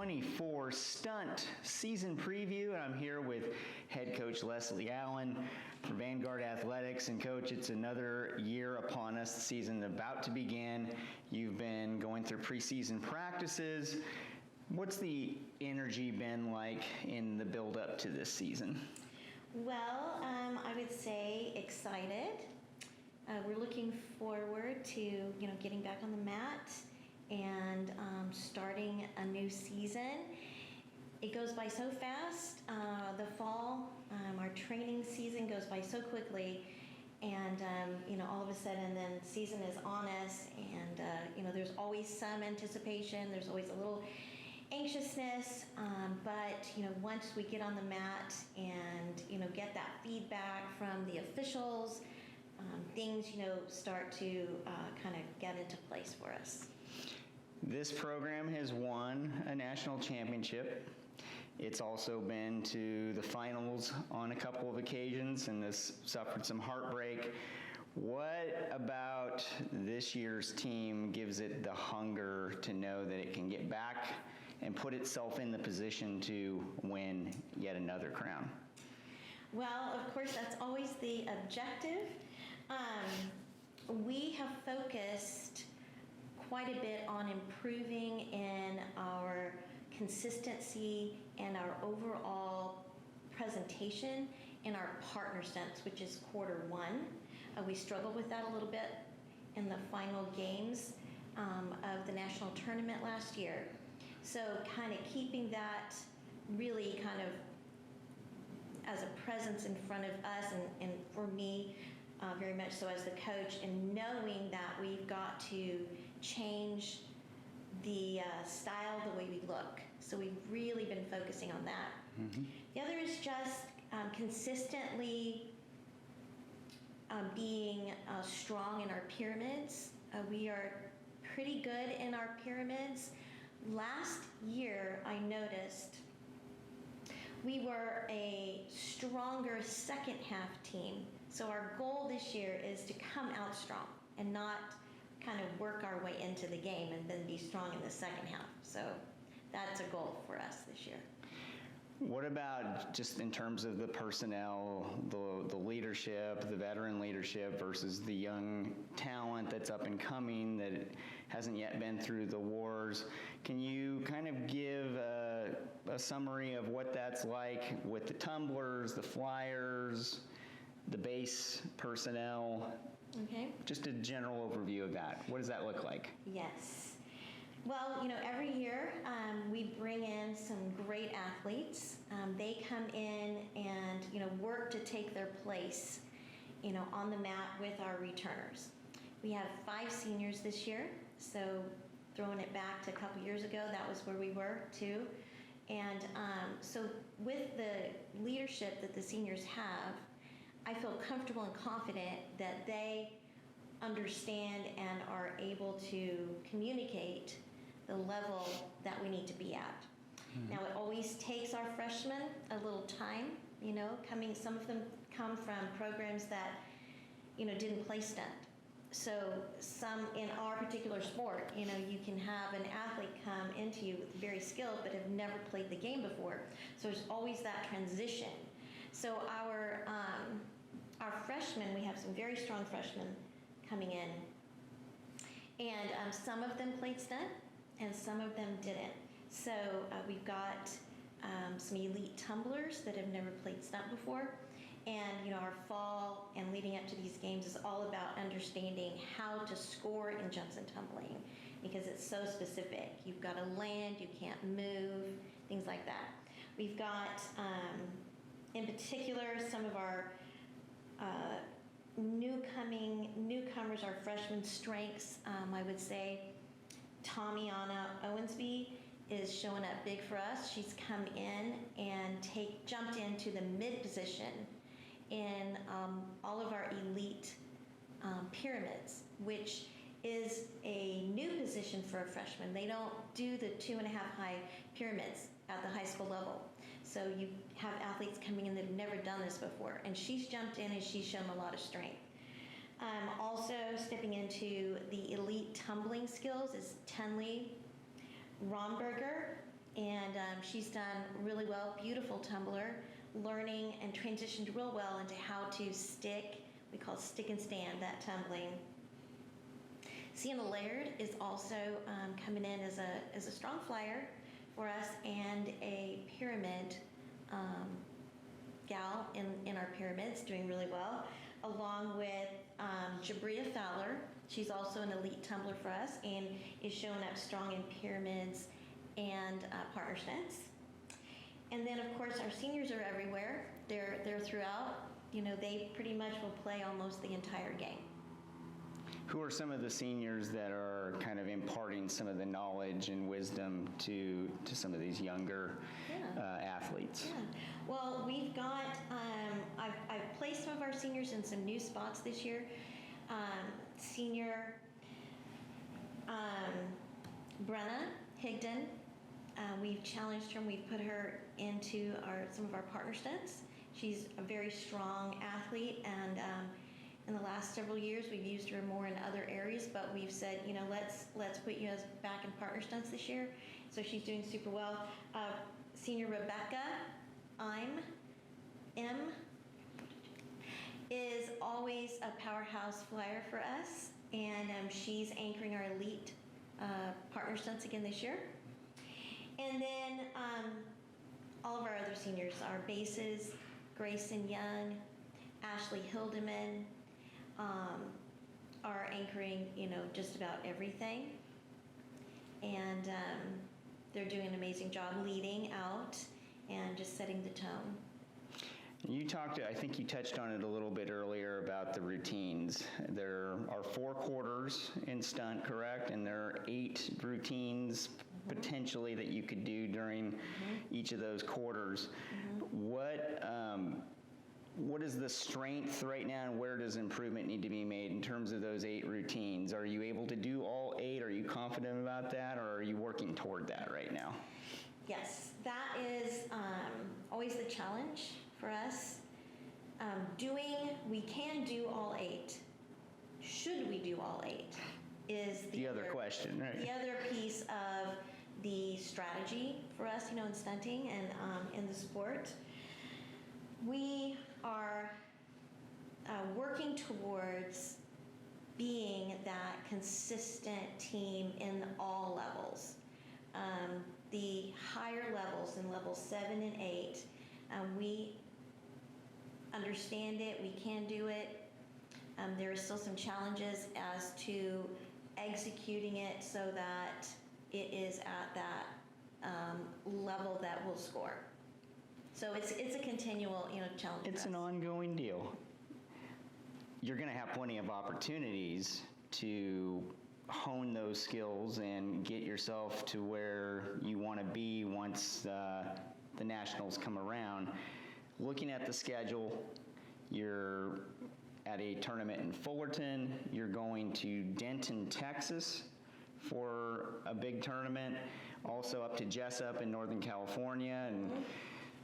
2024 Stunt Season Preview, and I'm here with head coach Leslie Allen from Vanguard Athletics. And coach, it's another year upon us, the season about to begin. You've been going through preseason practices. What's the energy been like in the build up to this season? Well, I would say excited. We're looking forward to getting back on the mat and starting a new season. It goes by so fast. The fall, our training season goes by so quickly, and all of a sudden, then season is on us, and there's always some anticipation. There's always a little anxiousness, but once we get on the mat and get that feedback from the officials, things start to kind of get into place for us. This program has won a national championship. It's also been to the finals on a couple of occasions and has suffered some heartbreak. What about this year's team gives it the hunger to know that it can get back and put itself in the position to win yet another crown? Well, of course, that's always the objective. We have focused quite a bit on improving in our consistency and our overall presentation in our partner stunts, which is quarter one. We struggled with that a little bit in the final games of the national tournament last year. So kind of keeping that really kind of as a presence in front of us, and for me, very much so as the coach, and knowing that we've got to change the style, the way we look. So we've really been focusing on that. Mm-hmm. The other is just consistently being strong in our pyramids. We are pretty good in our pyramids. Last year, I noticed we were a stronger second half team. So our goal this year is to come out strong and not kind of work our way into the game and then be strong in the second half. So that's a goal for us this year. What about just in terms of the personnel, the leadership, the veteran leadership versus the young talent that's up and coming that hasn't yet been through the wars? Can you kind of give a summary of what that's like with the tumblers, the flyers, the base personnel? Okay. Just a general overview of that. What does that look like? Yes. Well, every year we bring in some great athletes. They come in and, work to take their place, on the mat with our returners. We have 5 seniors this year, so throwing it back to a couple years ago, that was where we were too. And so with the leadership that the seniors have, I feel comfortable and confident that they understand and are able to communicate the level that we need to be at. Mm-hmm. Now, it always takes our freshmen a little time, some of them come from programs that, didn't play stunt. So some in our particular sport, you can have an athlete come into you very skilled but have never played the game before. So there's always that transition. So our freshmen, we have some very strong freshmen coming in, and some of them played stunt and some of them didn't. So we've got some elite tumblers that have never played stunt before, and our fall and leading up to these games is all about understanding how to score in jumps and tumbling, because it's so specific. You've got to land, you can't move, things like that. We've got in particular some of our newcomers, our freshman strengths. I would say Tamiana Owensby is showing up big for us. She's come in and jumped into the mid position in all of our elite pyramids, which is a new position for a freshman. They don't do the 2.5 high pyramids at the high school level. So you have athletes coming in that have never done this before, and she's jumped in and she's shown a lot of strength. Also stepping into the elite tumbling skills is Tenley Romberger. and she's done really well, beautiful tumbler, learning and transitioned real well into how to stick, we call it stick and stand, that tumbling. Sienna Laird is also coming in as a strong flyer for us and a pyramid gal in our pyramids, doing really well, along with Jabria Fowler. She's also an elite tumbler for us and is showing up strong in pyramids and partner stunts. And then, of course, our seniors are everywhere. They're throughout. You know, they pretty much will play almost the entire game. Who are some of the seniors that are kind of imparting some of the knowledge and wisdom to some of these younger athletes? Yeah. Well, we've got, I've placed some of our seniors in some new spots this year. Senior Brenna Higdon, we've challenged her and we've put her into some of our partner stunts. She's a very strong athlete, and in the last several years we've used her more in other areas, but we've said, you know, let's put you as back in partner stunts this year. So she's doing super well. Senior Rebecca M is always a powerhouse flyer for us, and she's anchoring our elite partner stunts again this year. And then all of our other seniors, our bases, Grayson Young, Ashley Hildeman, are anchoring, you know, just about everything. And they're doing an amazing job leading out and just setting the tone. You I think you touched on it a little bit earlier about the routines. There are 4 quarters in stunt, correct? And there are 8 routines potentially that you could do during each of those quarters. What is the strength right now, and where does improvement need to be made in terms of those 8 routines? Are you able to do all 8? Are you confident about that, or are you working toward that right now? Yes, that is always the challenge for us. We can do all 8. Should we do all 8 is the other question, right? The other piece of the strategy for us, you know, in stunting and in the sport. We are working towards being that consistent team in all levels. The higher levels, in levels 7 and 8, we understand it, we can do it. There are still some challenges as to executing it so that it is at that level that will score. So it's a continual, you know, challenge. It's an ongoing deal. You're going to have plenty of opportunities to hone those skills and get yourself to where you want to be once the nationals come around. Looking at the schedule, you're at a tournament in Fullerton. You're going to Denton, Texas for a big tournament. Also up to Jessup in Northern California, and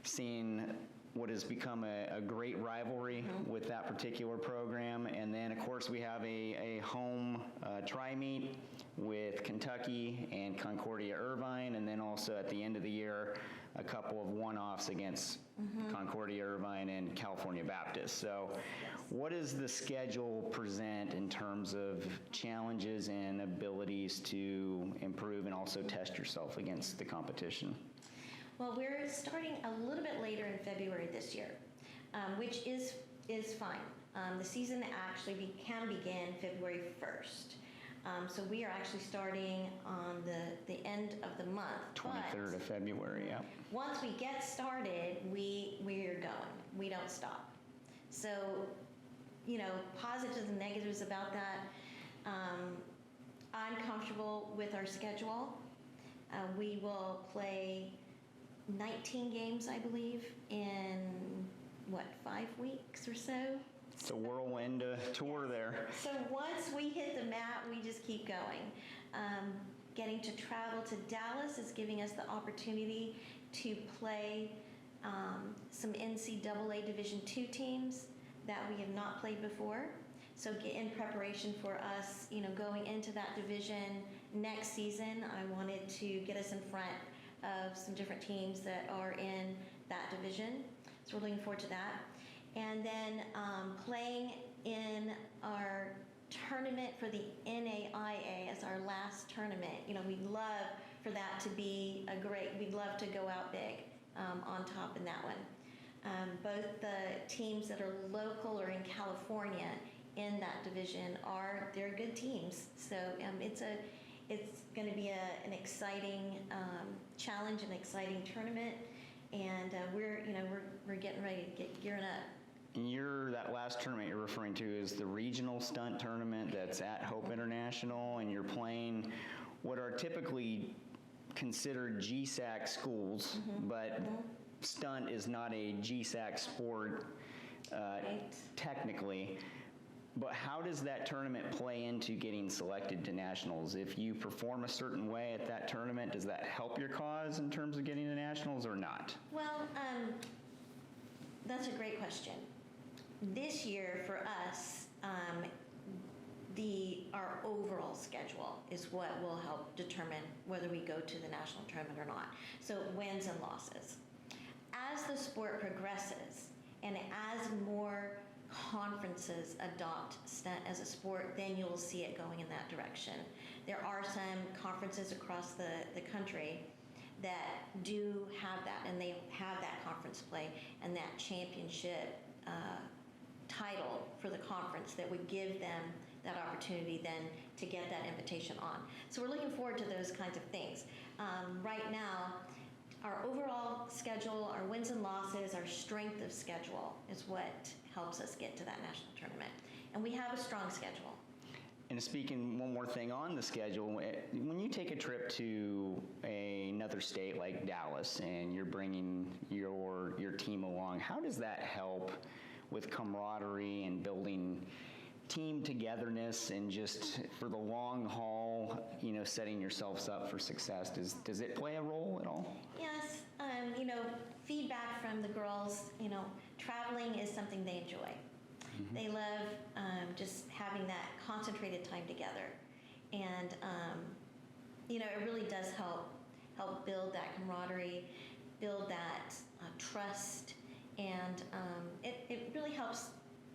seeing what has become a great rivalry with that particular program. And then, of course, we have a home tri-meet with Kentucky and Concordia Irvine, and then also at the end of the year, a couple of one-offs against Concordia Irvine and California Baptist. So what does the schedule present in terms of challenges and abilities to improve and also test yourself against the competition? Well, we're starting a little bit later in February this year, which is fine. The season actually can begin February 1st. So we are actually starting on the end of the month. 23rd of February, yeah. Once we get started, we're going. We don't stop. So, you know, positives and negatives about that. I'm comfortable with our schedule. We will play 19 games, I believe, in, 5 weeks or so? It's a whirlwind tour there. So once we hit the mat, we just keep going. Getting to travel to Dallas is giving us the opportunity to play some NCAA Division II teams that we have not played before. So in preparation for us, you know, going into that division next season, I wanted to get us in front of some different teams that are in that division. So we're looking forward to that. And then playing in our tournament for the NAIA as our last tournament. You know, we'd love for that to be we'd love to go out big on top in that one. Both the teams that are local or in California in that division they're good teams. So it's going to be an exciting challenge, an exciting tournament, and we're getting ready to get gearing up. And that last tournament you're referring to is the regional stunt tournament that's at Hope International, and you're playing what are typically considered GSAC schools, but stunt is not a GSAC sport Right. technically. But how does that tournament play into getting selected to nationals? If you perform a certain way at that tournament, does that help your cause in terms of getting to nationals or not? Well, that's a great question. This year for us, our overall schedule is what will help determine whether we go to the national tournament or not. So wins and losses. As the sport progresses and as more conferences adopt stunt as a sport, then you'll see it going in that direction. There are some conferences across the country that do have that, and they have that conference play and that championship title for the conference that would give them that opportunity then to get that invitation on. So we're looking forward to those kinds of things. Right now, our overall schedule, our wins and losses, our strength of schedule is what helps us get to that national tournament. And we have a strong schedule. And speaking one more thing on the schedule, when you take a trip to another state like Dallas and you're bringing your team along, how does that help with camaraderie and building team togetherness and just for the long haul, setting yourselves up for success? Does it play a role at all? Yes, feedback from the girls, traveling is something they enjoy. They love just having that concentrated time together. And, it really does help build that camaraderie, build that trust, and it really helps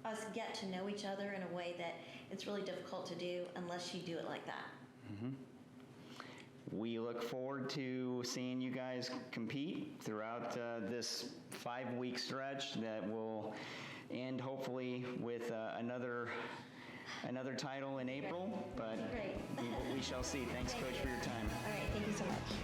us get to know each other in a way that it's really difficult to do unless you do it like that. We look forward to seeing you guys compete throughout this 5-week stretch that will end hopefully with another title in April, but Great. we shall see. Thanks, Coach, for your time. All right, thank you so much.